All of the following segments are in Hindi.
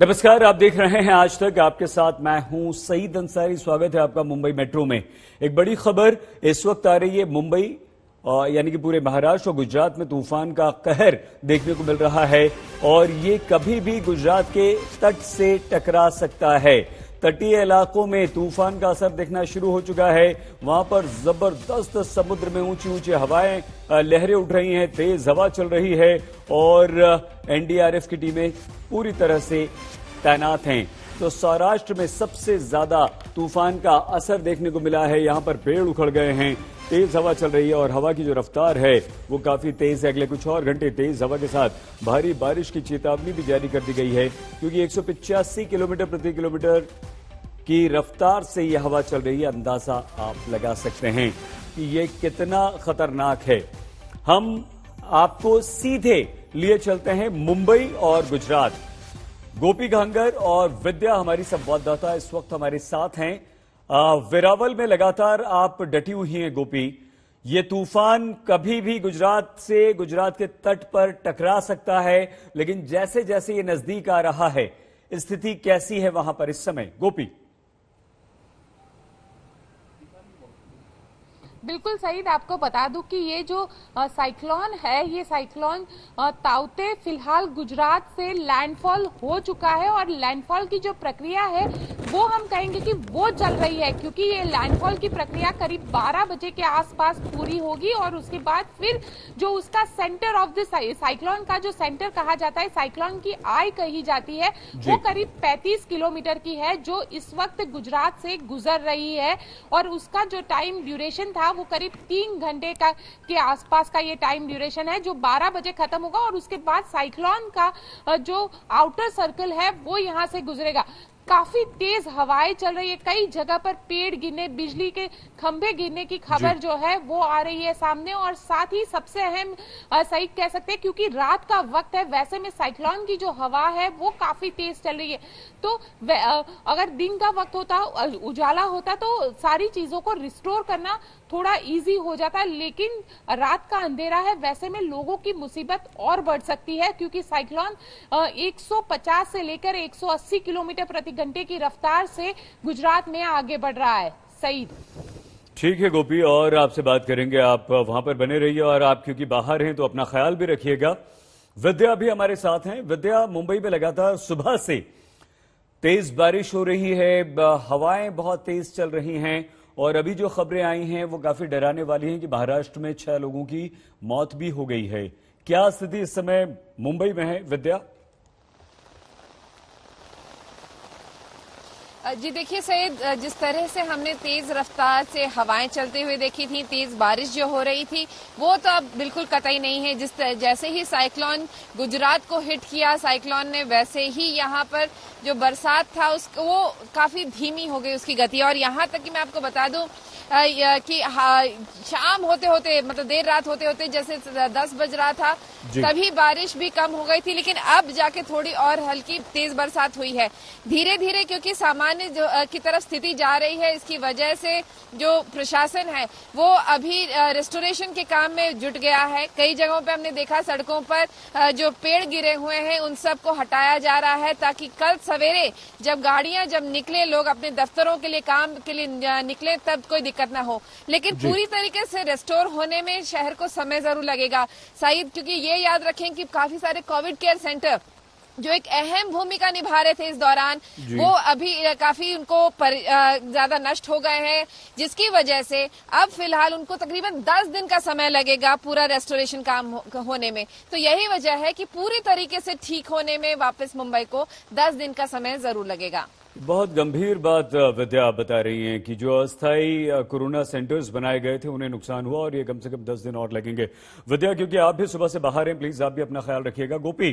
नमस्कार, आप देख रहे हैं आज तक। आपके साथ मैं हूं सईद अंसारी। स्वागत है आपका मुंबई मेट्रो में। एक बड़ी खबर इस वक्त आ रही है। मुंबई यानी कि पूरे महाराष्ट्र और गुजरात में तूफान का कहर देखने को मिल रहा है और ये कभी भी गुजरात के तट से टकरा सकता है। तटीय इलाकों में तूफान का असर दिखना शुरू हो चुका है। वहां पर जबरदस्त समुद्र में ऊंची ऊंची हवाएं, लहरें उठ रही हैं, तेज हवा चल रही है और एनडीआरएफ की टीमें पूरी तरह से तैनात हैं। तो सौराष्ट्र में सबसे ज्यादा तूफान का असर देखने को मिला है। यहां पर पेड़ उखड़ गए हैं, तेज हवा चल रही है और हवा की जो रफ्तार है वो काफी तेज है। अगले कुछ और घंटे तेज हवा के साथ भारी बारिश की चेतावनी भी जारी कर दी गई है, क्योंकि 185 किलोमीटर प्रति किलोमीटर की रफ्तार से यह हवा चल रही है। अंदाजा आप लगा सकते हैं कि ये कितना खतरनाक है। हम आपको सीधे लिए चलते हैं मुंबई और गुजरात। गोपी घांगर और विद्या हमारी संवाददाता इस वक्त हमारे साथ हैं। वेरावल में लगातार आप डटी हुई हैं गोपी। ये तूफान कभी भी गुजरात के तट पर टकरा सकता है, लेकिन जैसे जैसे ये नजदीक आ रहा है, स्थिति कैसी है वहां पर इस समय गोपी? बिल्कुल सही। आपको बता दूं कि ये जो साइक्लोन है, ये साइक्लोन ताउते फिलहाल गुजरात से लैंडफॉल हो चुका है और लैंडफॉल की जो प्रक्रिया है वो हम कहेंगे कि वो चल रही है, क्योंकि ये लैंडफॉल की प्रक्रिया करीब 12 बजे के आसपास पूरी होगी और उसके बाद फिर जो उसका सेंटर ऑफ द साइक्लोन का जो सेंटर कहा जाता है, साइक्लोन की आई कही जाती है, वो करीब 35 किलोमीटर की है, जो इस वक्त गुजरात से गुजर रही है और उसका जो टाइम ड्यूरेशन था वो करीब 3 घंटे का के आसपास का ये टाइम ड्यूरेशन है, जो 12 बजे खत्म होगा और उसके बाद साइक्लोन का जो आउटर सर्कल है वो यहां से गुजरेगा। काफी तेज हवाएं चल रही है, कई जगह पर पेड़ गिरने, बिजली के खंभे गिरने की खबर जो है वो आ रही है सामने। और साथ ही सबसे अहम सही कह सकते हैं, क्योंकि रात का वक्त है, वैसे में साइक्लोन की जो हवा है वो काफी तेज चल रही है। तो अगर दिन का वक्त होता, उजाला होता, तो सारी चीजों को रिस्टोर करना थोड़ा इजी हो जाता, लेकिन रात का अंधेरा है, वैसे में लोगों की मुसीबत और बढ़ सकती है, क्योंकि साइक्लोन 150 से लेकर 180 किलोमीटर प्रति घंटे की रफ्तार से गुजरात में आगे बढ़ रहा है। सईद, ठीक है गोपी, और आपसे बात करेंगे। आप वहां पर बने रहिए और आप क्योंकि बाहर हैं तो अपना ख्याल भी रखिएगा। विद्या भी हमारे साथ हैं। विद्या, मुंबई में लगातार सुबह से तेज बारिश हो रही है, हवाएं बहुत तेज चल रही हैं और अभी जो खबरें आई हैं वो काफी डराने वाली हैं कि महाराष्ट्र में 6 लोगों की मौत भी हो गई है। क्या स्थिति इस समय मुंबई में है विद्या? जी देखिए सैयद, जिस तरह से हमने तेज रफ्तार से हवाएं चलते हुए देखी थी, तेज बारिश जो हो रही थी, वो तो अब बिल्कुल कतई नहीं है। जैसे ही साइक्लोन गुजरात को हिट किया साइक्लोन ने, वैसे ही यहाँ पर जो बरसात था उसको वो काफी धीमी हो गई उसकी गति। और यहाँ तक कि मैं आपको बता दूं कि शाम होते होते, मतलब देर रात होते होते, जैसे 10 बज रहा था, तभी बारिश भी कम हो गई थी, लेकिन अब जाके थोड़ी और हल्की तेज बरसात हुई है। धीरे धीरे, क्योंकि सामान्य की तरफ स्थिति जा रही है, इसकी वजह से जो प्रशासन है वो अभी रेस्टोरेशन के काम में जुट गया है। कई जगहों पे हमने देखा सड़कों पर जो पेड़ गिरे हुए हैं उन सबको हटाया जा रहा है, ताकि कल सवेरे जब गाड़ियां निकले, लोग अपने दफ्तरों के लिए, काम के लिए निकले, तब कोई दिक्कत ना हो। लेकिन पूरी तरीके से रेस्टोर होने में शहर को समय जरूर लगेगा सईद, क्योंकि ये याद रखें कि काफी सारे कोविड केयर सेंटर जो एक अहम भूमिका निभा रहे थे इस दौरान, वो अभी काफी उनको ज्यादा नष्ट हो गए हैं, जिसकी वजह से अब फिलहाल उनको तकरीबन 10 दिन का समय लगेगा पूरा रेस्टोरेशन काम होने में। तो यही वजह है कि पूरी तरीके से ठीक होने में वापस मुंबई को 10 दिन का समय जरूर लगेगा। बहुत गंभीर बात विद्या आप बता रही हैं कि जो अस्थायी कोरोना सेंटर्स बनाए गए थे उन्हें नुकसान हुआ और ये कम से कम 10 दिन और लगेंगे। विद्या, क्योंकि आप भी सुबह से बाहर हैं, प्लीज आप भी अपना ख्याल रखिएगा। गोपी,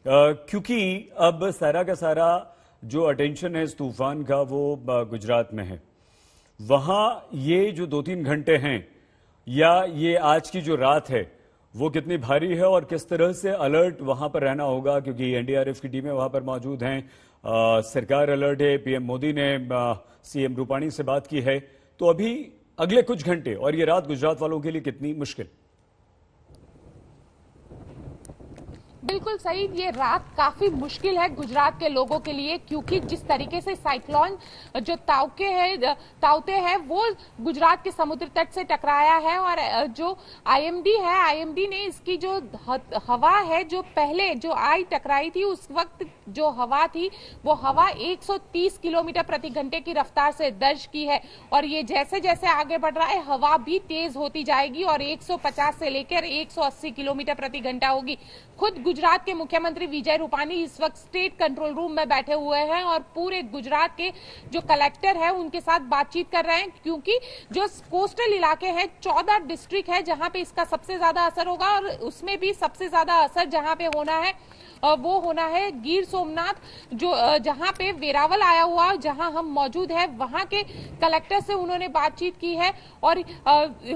क्योंकि अब सारा का सारा जो अटेंशन है इस तूफान का वो गुजरात में है, वहां ये जो 2-3 घंटे हैं या ये आज की जो रात है वो कितनी भारी है और किस तरह से अलर्ट वहां पर रहना होगा, क्योंकि एनडीआरएफ की टीमें वहां पर मौजूद हैं, सरकार अलर्ट है, पीएम मोदी ने सीएम रूपाणी से बात की है। तो अभी अगले कुछ घंटे और ये रात गुजरात वालों के लिए कितनी मुश्किल? बिल्कुल सही। ये रात काफी मुश्किल है गुजरात के लोगों के लिए, क्योंकि जिस तरीके से साइक्लोन जो ताउते हैं वो गुजरात के समुद्र तट से टकराया है, और जो आईएमडी है, आईएमडी ने इसकी जो हवा है, जो पहले जो आई टकराई थी उस वक्त जो हवा थी वो हवा 130 किलोमीटर प्रति घंटे की रफ्तार से दर्ज की है, और ये जैसे जैसे आगे बढ़ रहा है हवा भी तेज होती जाएगी और 150 से लेकर 180 किलोमीटर प्रति घंटा होगी। खुद गुजरात के मुख्यमंत्री विजय रूपानी इस वक्त स्टेट कंट्रोल रूम में बैठे हुए हैं और पूरे गुजरात के जो कलेक्टर है उनके साथ बातचीत कर रहे हैं, क्योंकि जो कोस्टल इलाके हैं 14 डिस्ट्रिक्ट है जहां पे इसका सबसे ज्यादा असर होगा, और उसमें भी सबसे ज्यादा असर जहां पे होना है वो होना है गिर सोमनाथ, जो जहां पे वेरावल आया हुआ, जहां हम मौजूद है वहां के कलेक्टर से उन्होंने बातचीत की है। और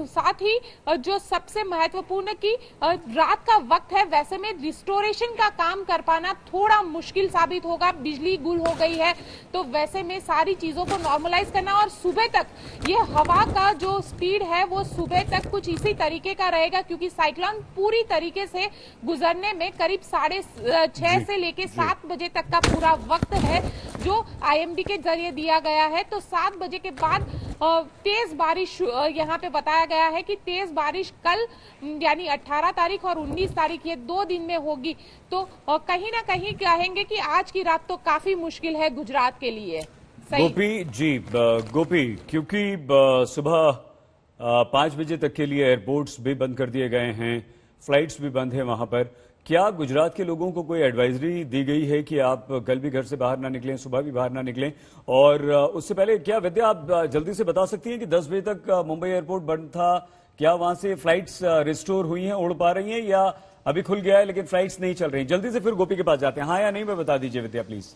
साथ ही जो सबसे महत्वपूर्ण की रात का वक्त है, वैसे में रिस्टोरेशन का काम कर पाना थोड़ा मुश्किल साबित होगा। बिजली गुल हो गई है, तो वैसे में सारी चीजों को नॉर्मलाइज करना, और सुबह तक ये हवा का जो स्पीड है वो सुबह तक कुछ इसी तरीके का रहेगा, क्योंकि साइक्लोन पूरी तरीके से गुजरने में करीब 6:30 से लेके 7 बजे तक का पूरा वक्त है जो आईएमडी के जरिए दिया गया है। तो 7 बजे के बाद तेज बारिश यहाँ पे बताया गया है कि तेज बारिश कल यानी 18 तारीख और 19 तारीख ये 2 दिन में होगी। तो कहीं ना कहीं कहेंगे कि आज की रात तो काफी मुश्किल है गुजरात के लिए। गोपी जी, गोपी, क्योंकि सुबह 5 बजे तक के लिए एयरपोर्ट्स भी बंद कर दिए गए हैं, फ्लाइट्स भी बंद है वहां पर, क्या गुजरात के लोगों को कोई एडवाइजरी दी गई है कि आप कल भी घर से बाहर ना निकलें, सुबह भी बाहर ना निकलें? और उससे पहले क्या विद्या आप जल्दी से बता सकती हैं कि 10 बजे तक मुंबई एयरपोर्ट बंद था, क्या वहां से फ्लाइट्स रिस्टोर हुई हैं, उड़ पा रही हैं, या अभी खुल गया है लेकिन फ्लाइट्स नहीं चल रही? जल्दी से फिर गोपी के पास जाते हैं, हाँ या नहीं में बता दीजिए विद्या प्लीज।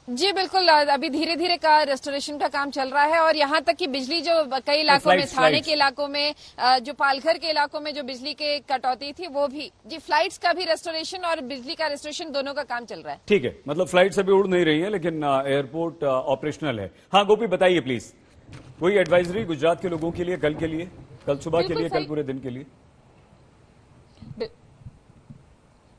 जी बिल्कुल, अभी धीरे धीरे का रेस्टोरेशन का काम चल रहा है, और यहाँ तक कि बिजली जो कई इलाकों में, थाने के इलाकों में, जो पालघर के इलाकों में जो बिजली के कटौती थी वो भी, जी फ्लाइट्स का भी रेस्टोरेशन और बिजली का रेस्टोरेशन दोनों का काम चल रहा है। ठीक है, मतलब फ्लाइट्स अभी उड़ नहीं रही है लेकिन एयरपोर्ट ऑपरेशनल है। हाँ गोपी बताइए प्लीज, कोई एडवाइजरी गुजरात के लोगों के लिए कल के लिए, कल सुबह के लिए, कल पूरे दिन के लिए?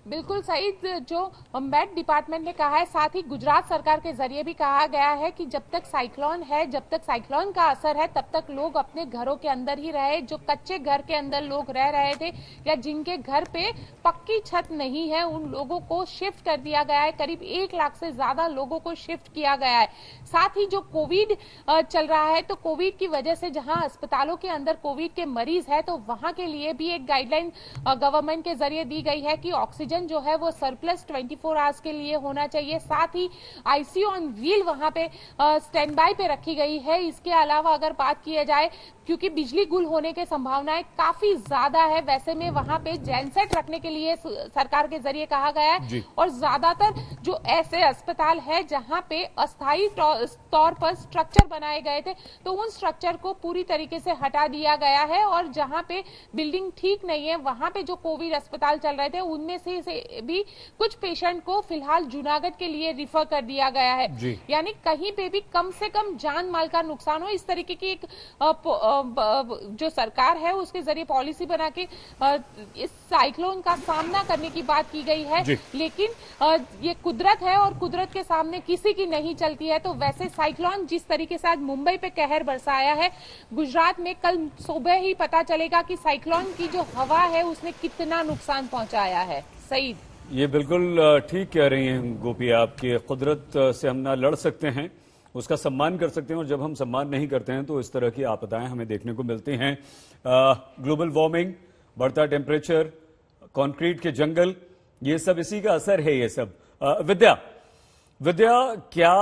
बिल्कुल सही, जो मेट डिपार्टमेंट ने कहा है, साथ ही गुजरात सरकार के जरिए भी कहा गया है कि जब तक साइक्लोन है, जब तक साइक्लोन का असर है, तब तक लोग अपने घरों के अंदर ही रहे। जो कच्चे घर के अंदर लोग रह रहे थे या जिनके घर पे पक्की छत नहीं है, उन लोगों को शिफ्ट कर दिया गया है। करीब 1 लाख से ज्यादा लोगों को शिफ्ट किया गया है। साथ ही जो कोविड चल रहा है, तो कोविड की वजह से जहां अस्पतालों के अंदर कोविड के मरीज है, तो वहां के लिए भी एक गाइडलाइन गवर्नमेंट के जरिए दी गई है कि ऑक्सीजन जो है वो सरप्लस 24 आवर्स के लिए होना चाहिए। साथ ही आईसीयू ऑन व्हील वहां पे स्टैंड बाय पे रखी गई है। इसके अलावा अगर बात की जाए, क्योंकि बिजली गुल होने की संभावनाएं काफी ज्यादा है, वैसे में वहां पे जेनसेट रखने के लिए सरकार के जरिए कहा गया है। और ज्यादातर जो ऐसे अस्पताल है जहां पे अस्थायी तौर पर स्ट्रक्चर बनाए गए थे, तो उन स्ट्रक्चर को पूरी तरीके से हटा दिया गया है, और जहां पे बिल्डिंग ठीक नहीं है वहां पे जो कोविड अस्पताल चल रहे थे उनमें से भी कुछ पेशेंट को फिलहाल जूनागढ़ के लिए रिफर कर दिया गया है। यानी कहीं पे भी कम से कम जान माल का नुकसान हो, इस तरीके की एक जो सरकार है उसके जरिए पॉलिसी बना के इस साइक्लोन का सामना करने की बात की गई है। लेकिन ये कुदरत है और कुदरत के सामने किसी की नहीं चलती है। तो वैसे साइक्लोन जिस तरीके से आज मुंबई पे कहर बरसाया है, गुजरात में कल सुबह ही पता चलेगा कि साइक्लोन की जो हवा है उसने कितना नुकसान पहुंचाया है। सईद, ये बिल्कुल ठीक कह रही हैं गोपी, आपकी कुदरत से हम ना लड़ सकते हैं, उसका सम्मान कर सकते हैं, और जब हम सम्मान नहीं करते हैं तो इस तरह की आपदाएं हमें देखने को मिलती हैं। ग्लोबल वार्मिंग, बढ़ता टेम्परेचर, कंक्रीट के जंगल, ये सब इसी का असर है। ये सब विद्या, क्या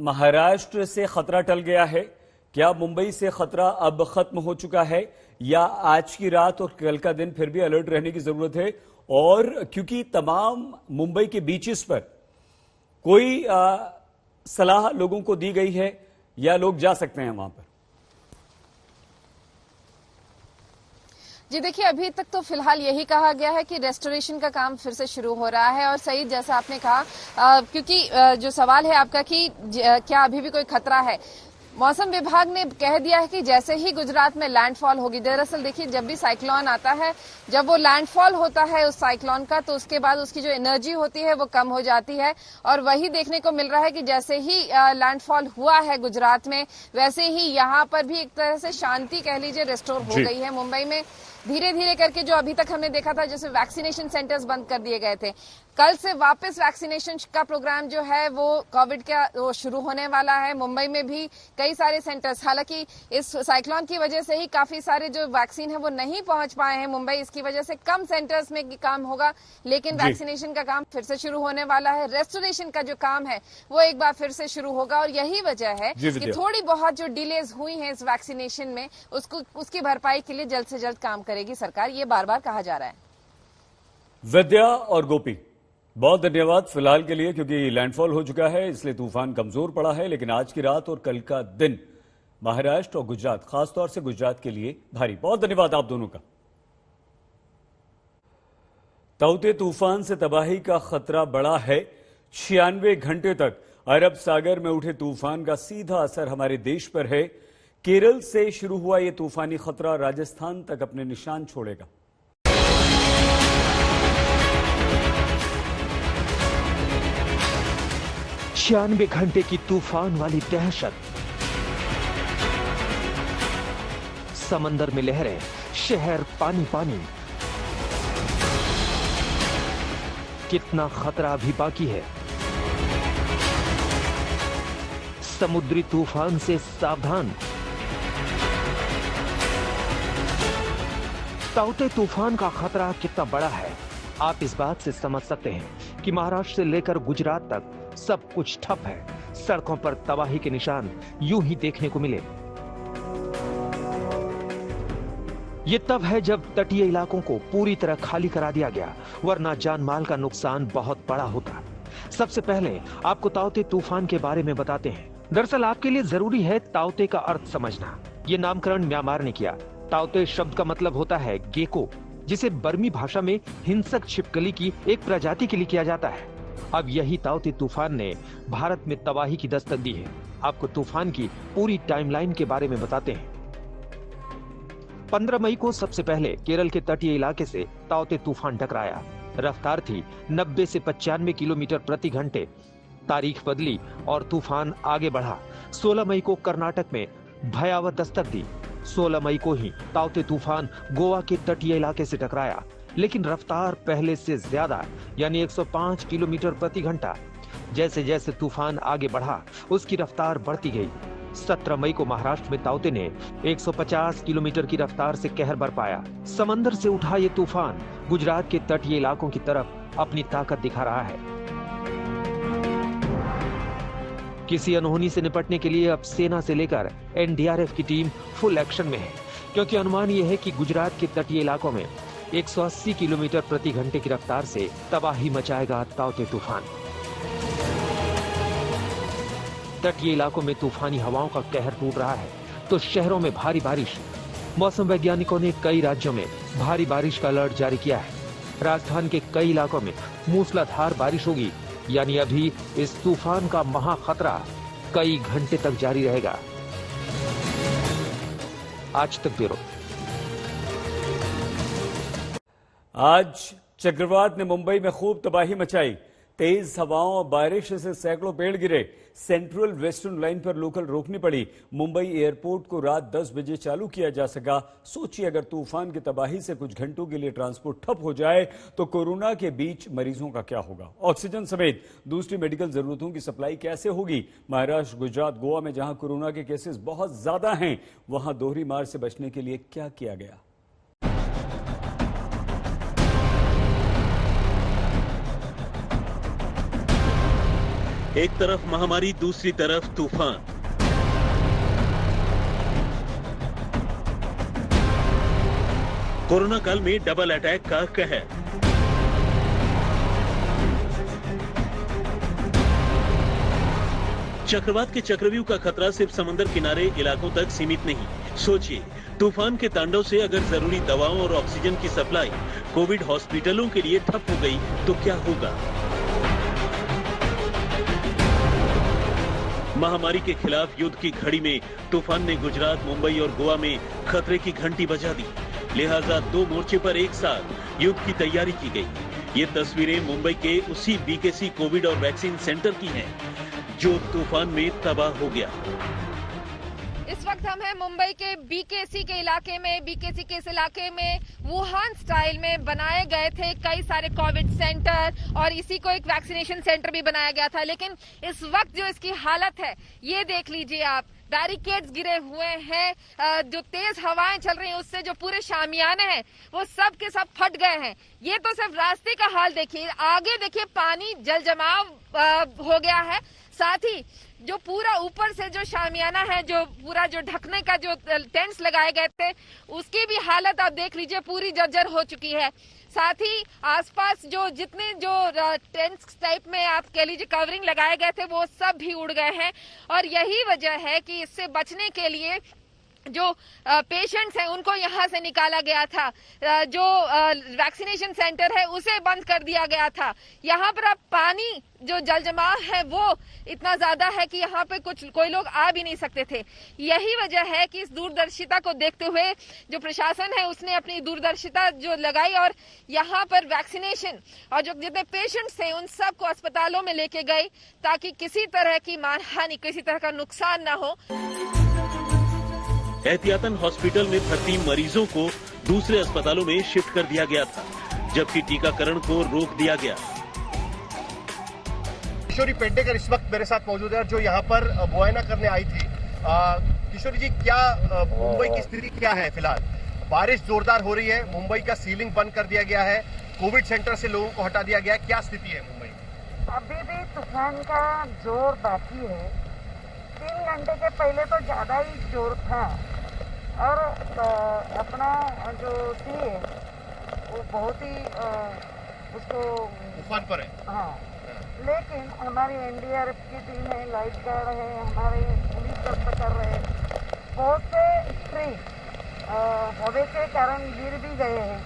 महाराष्ट्र से खतरा टल गया है? क्या मुंबई से खतरा अब खत्म हो चुका है, या आज की रात और कल का दिन फिर भी अलर्ट रहने की जरूरत है? और क्योंकि तमाम मुंबई के बीचेस पर कोई सलाह लोगों को दी गई है या लोग जा सकते हैं वहां पर? जी देखिए, अभी तक तो फिलहाल यही कहा गया है कि रेस्टोरेशन का काम फिर से शुरू हो रहा है। और सही जैसा आपने कहा, क्योंकि जो सवाल है आपका कि क्या अभी भी कोई खतरा है, मौसम विभाग ने कह दिया है कि जैसे ही गुजरात में लैंडफॉल होगी, दरअसल देखिए जब भी साइक्लोन आता है, जब वो लैंडफॉल होता है उस साइक्लोन का, तो उसके बाद उसकी जो एनर्जी होती है वो कम हो जाती है। और वही देखने को मिल रहा है कि जैसे ही लैंडफॉल हुआ है गुजरात में, वैसे ही यहाँ पर भी एक तरह से शांति कह लीजिए रिस्टोर हो गई है। मुंबई में धीरे धीरे करके जो अभी तक हमने देखा था, जैसे वैक्सीनेशन सेंटर्स बंद कर दिए गए थे, कल से वापस वैक्सीनेशन का प्रोग्राम जो है वो कोविड का वो शुरू होने वाला है। मुंबई में भी कई सारे सेंटर्स, हालांकि इस साइक्लोन की वजह से ही काफी सारे जो वैक्सीन है वो नहीं पहुंच पाए हैं मुंबई, इसकी वजह से कम सेंटर्स में काम होगा, लेकिन वैक्सीनेशन का काम फिर से शुरू होने वाला है। रेस्टोरेशन का जो काम है वो एक बार फिर से शुरू होगा, और यही वजह है कि थोड़ी बहुत जो डिलेज हुई है इस वैक्सीनेशन में, उसकी भरपाई के लिए जल्द से जल्द काम करेगी सरकार, ये बार बार कहा जा रहा है। विद्या और गोपी, बहुत धन्यवाद फिलहाल के लिए, क्योंकि लैंडफॉल हो चुका है इसलिए तूफान कमजोर पड़ा है, लेकिन आज की रात और कल का दिन महाराष्ट्र और गुजरात, खासतौर से गुजरात के लिए भारी। बहुत धन्यवाद आप दोनों का। ताउते तूफान से तबाही का खतरा बढ़ा है। 96 घंटे तक अरब सागर में उठे तूफान का सीधा असर हमारे देश पर है। केरल से शुरू हुआ यह तूफानी खतरा राजस्थान तक अपने निशान छोड़ेगा। छियानवे घंटे की तूफान वाली दहशत, समंदर में लहरें, शहर पानी पानी। कितना खतरा अभी बाकी है। समुद्री तूफान से सावधान। ताउते तूफान का खतरा कितना बड़ा है, आप इस बात से समझ सकते हैं कि महाराष्ट्र से लेकर गुजरात तक सब कुछ ठप है। सड़कों पर तबाही के निशान यूं ही देखने को मिले। ये तब है जब तटीय इलाकों को पूरी तरह खाली करा दिया गया, वरना जान माल का नुकसान बहुत बड़ा होता। सबसे पहले आपको ताउते तूफान के बारे में बताते हैं। दरअसल आपके लिए जरूरी है ताउते का अर्थ समझना। ये नामकरण म्यांमार ने किया। ताउते शब्द का मतलब होता है गेको, जिसे बर्मी भाषा में हिंसक छिपकली की एक प्रजाति के लिए किया जाता है। अब यही ताउते तूफान ने भारत में तबाही की दस्तक दी है। आपको तूफान की पूरी टाइमलाइन के बारे में बताते हैं। 15 मई को सबसे पहले केरल के तटीय इलाके से ताउते तूफान टकराया। रफ्तार थी 90 से 95 किलोमीटर प्रति घंटे। तारीख बदली और तूफान आगे बढ़ा। 16 मई को कर्नाटक में भयावह दस्तक दी। 16 मई को ही ताउते तूफान गोवा के तटीय इलाके से टकराया, लेकिन रफ्तार पहले से ज्यादा, यानी 105 किलोमीटर प्रति घंटा। जैसे जैसे तूफान आगे बढ़ा, उसकी रफ्तार बढ़ती गई। 17 मई को महाराष्ट्र में ताउते ने 150 किलोमीटर की रफ्तार से कहर बरपाया। समंदर से उठा ये तूफान गुजरात के तटीय इलाकों की तरफ अपनी ताकत दिखा रहा है। किसी अनहोनी से निपटने के लिए अब सेना से लेकर एनडीआरएफ की टीम फुल एक्शन में है, क्योंकि अनुमान यह है कि गुजरात के तटीय इलाकों में 180 किलोमीटर प्रति घंटे की रफ्तार से तबाही मचाएगा ताउते तूफान। तटीय इलाकों में तूफानी हवाओं का कहर टूट रहा है तो शहरों में भारी बारिश। मौसम वैज्ञानिकों ने कई राज्यों में भारी बारिश का अलर्ट जारी किया है। राजस्थान के कई इलाकों में मूसलाधार बारिश होगी, यानी अभी इस तूफान का महा खतरा कई घंटे तक जारी रहेगा। आज तक ब्यूरो। आज चक्रवात ने मुंबई में खूब तबाही मचाई। तेज हवाओं और बारिश से सैकड़ों पेड़ गिरे। सेंट्रल वेस्टर्न लाइन पर लोकल रोकनी पड़ी। मुंबई एयरपोर्ट को रात 10 बजे चालू किया जा सका। सोचिए अगर तूफान की तबाही से कुछ घंटों के लिए ट्रांसपोर्ट ठप हो जाए तो कोरोना के बीच मरीजों का क्या होगा। ऑक्सीजन समेत दूसरी मेडिकल जरूरतों की सप्लाई कैसे होगी। महाराष्ट्र, गुजरात, गोवा में जहां कोरोना के केसेस बहुत ज्यादा हैं, वहां दोहरी मार से बचने के लिए क्या किया गया। एक तरफ महामारी, दूसरी तरफ तूफान। कोरोना काल में डबल अटैक का कहर। चक्रवात के चक्रव्यूह का खतरा सिर्फ समंदर किनारे इलाकों तक सीमित नहीं। सोचिए, तूफान के तांडव से अगर जरूरी दवाओं और ऑक्सीजन की सप्लाई कोविड हॉस्पिटलों के लिए ठप हो गई तो क्या होगा। महामारी के खिलाफ युद्ध की घड़ी में तूफान ने गुजरात, मुंबई और गोवा में खतरे की घंटी बजा दी। लिहाजा 2 मोर्चे पर एक साथ युद्ध की तैयारी की गई। ये तस्वीरें मुंबई के उसी बीकेसी कोविड और वैक्सीन सेंटर की हैं, जो तूफान में तबाह हो गया। इस वक्त हम हैं मुंबई के बीकेसी के इलाके में। बीकेसी के इस इलाके में वुहान स्टाइल में बनाए गए थे कई सारे कोविड सेंटर और इसी को एक वैक्सीनेशन सेंटर भी बनाया गया था। लेकिन इस वक्त जो इसकी हालत है ये देख लीजिए आप। बैरिकेड्स गिरे हुए हैं, जो तेज हवाएं चल रही हैं उससे जो पूरे शामियाने हैं वो सब के सब फट गए हैं। ये तो सिर्फ रास्ते का हाल देखिए, आगे देखिए पानी जल जमाव हो गया है। साथ ही जो पूरा ऊपर से जो शामियाना है, जो पूरा जो ढकने का जो टेंट्स लगाए गए थे उसकी भी हालत आप देख लीजिए पूरी जर्जर हो चुकी है। साथ ही आसपास जो जितने जो टेंट्स टाइप में आप कह लीजिए कवरिंग लगाए गए थे वो सब भी उड़ गए हैं। और यही वजह है कि इससे बचने के लिए जो पेशेंट्स हैं उनको यहाँ से निकाला गया था। जो वैक्सीनेशन सेंटर है उसे बंद कर दिया गया था। यहाँ पर अब पानी जो जल जमाव है वो इतना ज्यादा है कि यहाँ पे कोई लोग आ भी नहीं सकते थे। यही वजह है कि इस दूरदर्शिता को देखते हुए जो प्रशासन है उसने अपनी दूरदर्शिता जो लगाई और यहाँ पर वैक्सीनेशन और जो जितने पेशेंट्स थे उन सबको अस्पतालों में लेके गई ताकि किसी तरह की मानहानि, किसी तरह का नुकसान ना हो। एहतियातन हॉस्पिटल में भर्ती मरीजों को दूसरे अस्पतालों में शिफ्ट कर दिया गया था, जबकि टीकाकरण को रोक दिया गया। किशोरी पेडनेकर इस वक्त मेरे साथ मौजूद है जो यहाँ पर मुआयना करने आई थी। किशोरी जी, क्या मुंबई की स्थिति क्या है फिलहाल? बारिश जोरदार हो रही है, मुंबई का सीलिंग बंद कर दिया गया है, कोविड सेंटर से लोगों को हटा दिया गया है, क्या स्थिति है मुंबई? अभी भी तूफान का जोर बाकी है। 3 घंटे के पहले तो ज्यादा ही जोर था और अपना जो सी है वो बहुत ही उसको तूफान पर है। हाँ, लेकिन हमारी एनडीआरएफ की टीम है, लाइफ गार्ड है, हमारे पुलिस दस्ता कर रहे हैं। बहुत से ट्री हवा के कारण गिर भी गए हैं,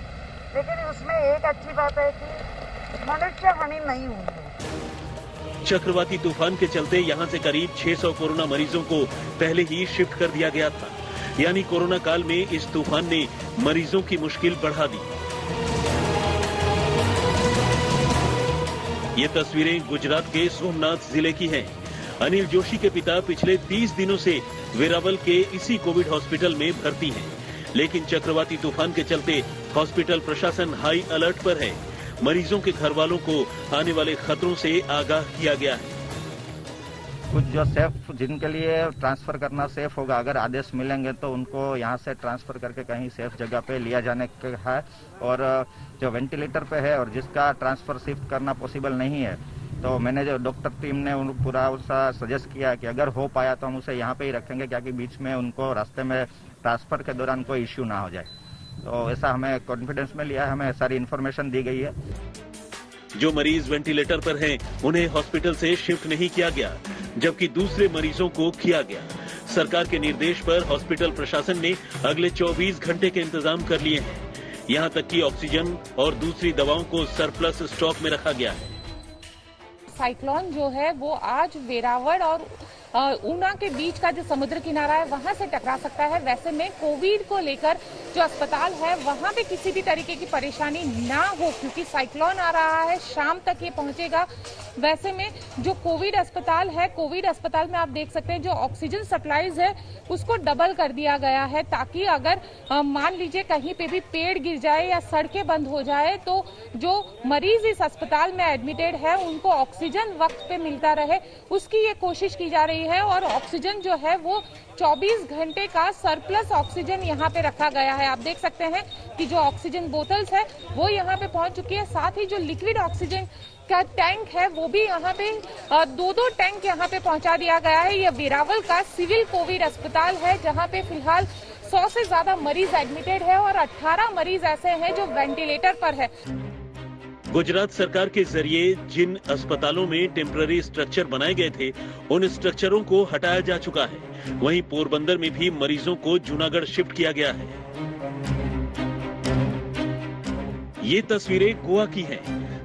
लेकिन उसमें एक अच्छी बात है कि मनुष्य हानि नहीं हुई है। चक्रवाती तूफान के चलते यहां से करीब 600 कोरोना मरीजों को पहले ही शिफ्ट कर दिया गया था। यानी कोरोना काल में इस तूफान ने मरीजों की मुश्किल बढ़ा दी। ये तस्वीरें गुजरात के सोमनाथ जिले की हैं। अनिल जोशी के पिता पिछले 30 दिनों से वेरावल के इसी कोविड हॉस्पिटल में भर्ती हैं, लेकिन चक्रवाती तूफान के चलते हॉस्पिटल प्रशासन हाई अलर्ट पर है। मरीजों के घर वालों को आने वाले खतरों से आगाह किया गया है। कुछ जो सेफ, जिनके लिए ट्रांसफर करना सेफ होगा, अगर आदेश मिलेंगे तो उनको यहाँ से ट्रांसफर करके कहीं सेफ जगह पे लिया जाने का है। और जो वेंटिलेटर पे है और जिसका ट्रांसफर शिफ्ट करना पॉसिबल नहीं है, तो मैंने जो डॉक्टर टीम ने पूरा उसका सजेस्ट किया कि अगर हो पाया तो हम उसे यहाँ पे ही रखेंगे, क्योंकि बीच में उनको रास्ते में ट्रांसफर के दौरान कोई इश्यू ना हो जाए। तो ऐसा हमें कॉन्फिडेंस में लिया है, हमें सारी इन्फॉर्मेशन दी गई है। जो मरीज वेंटिलेटर पर हैं, उन्हें हॉस्पिटल से शिफ्ट नहीं किया गया, जबकि दूसरे मरीजों को किया गया। सरकार के निर्देश पर हॉस्पिटल प्रशासन ने अगले 24 घंटे के इंतजाम कर लिए हैं। यहां तक कि ऑक्सीजन और दूसरी दवाओं को सरप्लस स्टॉक में रखा गया है। साइक्लोन जो है वो आज वेरावल और ऊना के बीच का जो समुद्र किनारा है वहां से टकरा सकता है। वैसे में कोविड को लेकर जो अस्पताल है वहां पे किसी भी तरीके की परेशानी ना हो, क्योंकि साइक्लोन आ रहा है, शाम तक ये पहुंचेगा। वैसे में जो कोविड अस्पताल है, कोविड अस्पताल में आप देख सकते हैं जो ऑक्सीजन सप्लाईज है उसको डबल कर दिया गया है, ताकि अगर मान लीजिए कहीं पे भी पेड़ गिर जाए या सड़कें बंद हो जाए तो जो मरीज इस अस्पताल में एडमिटेड है उनको ऑक्सीजन वक्त पे मिलता रहे, उसकी ये कोशिश की जा रही है। और ऑक्सीजन जो है वो 24 घंटे का सरप्लस ऑक्सीजन यहाँ पे रखा गया है। आप देख सकते हैं कि जो ऑक्सीजन बोतल्स है वो यहाँ पे पहुंच चुकी है। साथ ही जो लिक्विड ऑक्सीजन का टैंक है वो भी यहाँ पे 2-2 टैंक यहाँ पे पहुंचा दिया गया है। ये वेरावल का सिविल कोविड अस्पताल है जहाँ पे फिलहाल 100 से ज्यादा मरीज एडमिटेड है और 18 मरीज ऐसे हैं जो वेंटिलेटर पर है। गुजरात सरकार के जरिए जिन अस्पतालों में टेम्पररी स्ट्रक्चर बनाए गए थे उन स्ट्रक्चरों को हटाया जा चुका है। वहीं पोरबंदर में भी मरीजों को जूनागढ़ शिफ्ट किया गया है। ये तस्वीरें गोवा की हैं,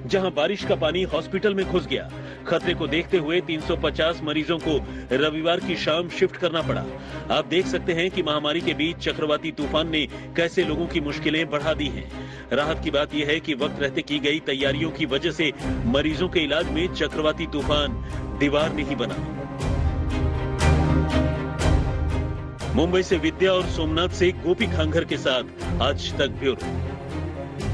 जहां बारिश का पानी हॉस्पिटल में घुस गया, खतरे को देखते हुए 350 मरीजों को रविवार की शाम शिफ्ट करना पड़ा। आप देख सकते हैं कि महामारी के बीच चक्रवाती तूफान ने कैसे लोगों की मुश्किलें बढ़ा दी हैं। राहत की बात यह है कि वक्त रहते की गई तैयारियों की वजह से मरीजों के इलाज में चक्रवाती तूफान दीवार नहीं बना। मुंबई से विद्या और सोमनाथ से गोपी खांघर के साथ आज तक ब्यूरो।